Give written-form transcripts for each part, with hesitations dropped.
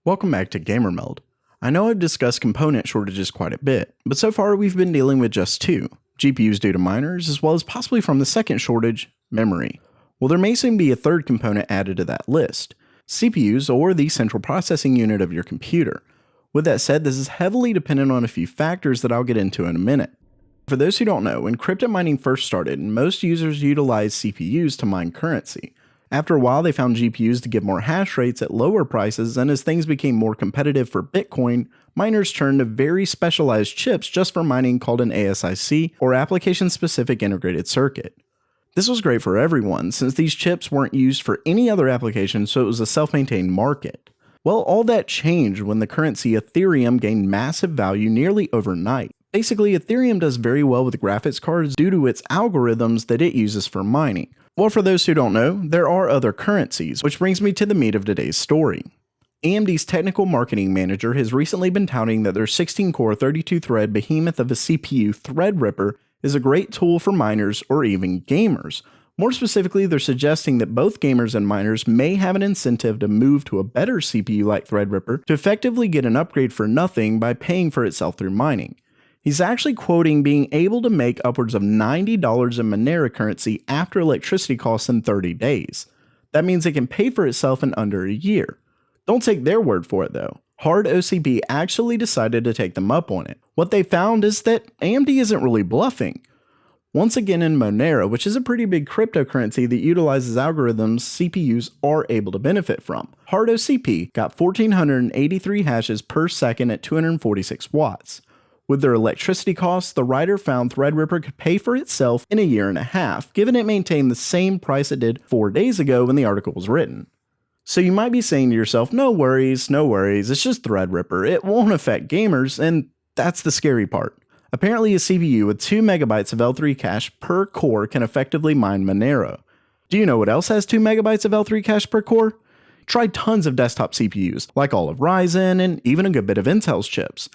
Welcome back to GamerMeld. I know I've discussed component shortages quite a bit, but so far we've been dealing with just two, GPUs due to miners, as well as possibly from the second shortage, memory. Well, there may soon be a third component added to that list, CPUs, or the central processing unit of your computer. With that said, this is heavily dependent on a few factors that I'll get into in a minute. For those who don't know, when crypto mining first started, most users utilized CPUs to mine currency. After a while, they found GPUs to give more hash rates at lower prices, and as things became more competitive for Bitcoin, miners turned to very specialized chips just for mining called an ASIC, or Application-Specific Integrated Circuit. This was great for everyone, since these chips weren't used for any other application, so it was a self-maintained market. Well, all that changed when the currency Ethereum gained massive value nearly overnight. Basically, Ethereum does very well with graphics cards due to its algorithms that it uses for mining. Well, for those who don't know, there are other currencies, which brings me to the meat of today's story. AMD's technical marketing manager has recently been touting that their 16-core 32-thread behemoth of a CPU, Threadripper, is a great tool for miners or even gamers. More specifically, they're suggesting that both gamers and miners may have an incentive to move to a better CPU like Threadripper to effectively get an upgrade for nothing by paying for itself through mining. He's actually quoting being able to make upwards of $90 in Monero currency after electricity costs in 30 days. That means it can pay for itself in under a year. Don't take their word for it though. HardOCP actually decided to take them up on it. What they found is that AMD isn't really bluffing. Once again in Monero, which is a pretty big cryptocurrency that utilizes algorithms CPUs are able to benefit from, HardOCP got 1483 hashes per second at 246 watts. With their electricity costs, the writer found Threadripper could pay for itself in a year and a half, given it maintained the same price it did 4 days ago when the article was written. So you might be saying to yourself, no worries, it's just Threadripper, it won't affect gamers, and that's the scary part. Apparently a CPU with 2 megabytes of L3 cache per core can effectively mine Monero. Do you know what else has 2 megabytes of L3 cache per core? Try tons of desktop CPUs, like all of Ryzen and even a good bit of Intel's chips.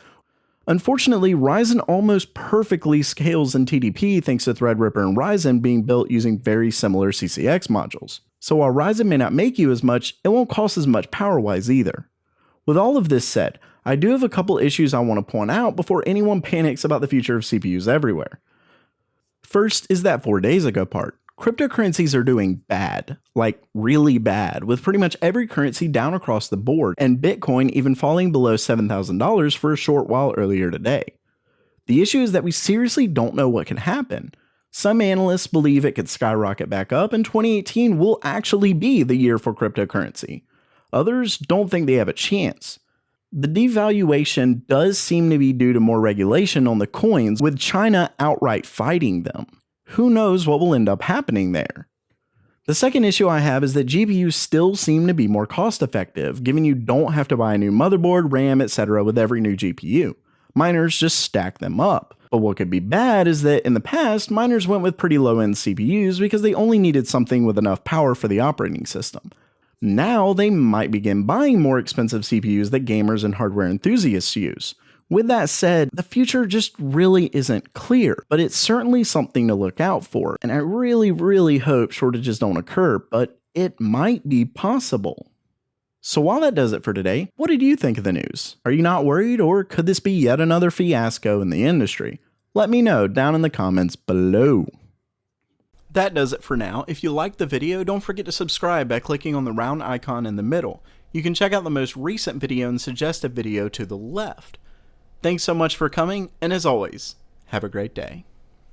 Unfortunately, Ryzen almost perfectly scales in TDP thanks to Threadripper and Ryzen being built using very similar CCX modules. So while Ryzen may not make you as much, it won't cost as much power-wise either. With all of this said, I do have a couple issues I want to point out before anyone panics about the future of CPUs everywhere. First is that 4 days ago part. Cryptocurrencies are doing bad, like really bad, with pretty much every currency down across the board, and Bitcoin even falling below $7,000 for a short while earlier today. The issue is that we seriously don't know what can happen. Some analysts believe it could skyrocket back up and 2018 will actually be the year for cryptocurrency. Others don't think they have a chance. The devaluation does seem to be due to more regulation on the coins, with China outright fighting them. Who knows what will end up happening there? The second issue I have is that GPUs still seem to be more cost effective, given you don't have to buy a new motherboard, RAM, etc. with every new GPU. Miners just stack them up. But what could be bad is that in the past, miners went with pretty low-end CPUs because they only needed something with enough power for the operating system. Now they might begin buying more expensive CPUs that gamers and hardware enthusiasts use. With that said, the future just really isn't clear, but it's certainly something to look out for, and I really hope shortages don't occur, but it might be possible. So while that does it for today, what did you think of the news? Are you not worried, or could this be yet another fiasco in the industry? Let me know down in the comments below. That does it for now. If you liked the video, don't forget to subscribe by clicking on the round icon in the middle. You can check out the most recent video and suggest a video to the left. Thanks so much for coming, and as always, have a great day.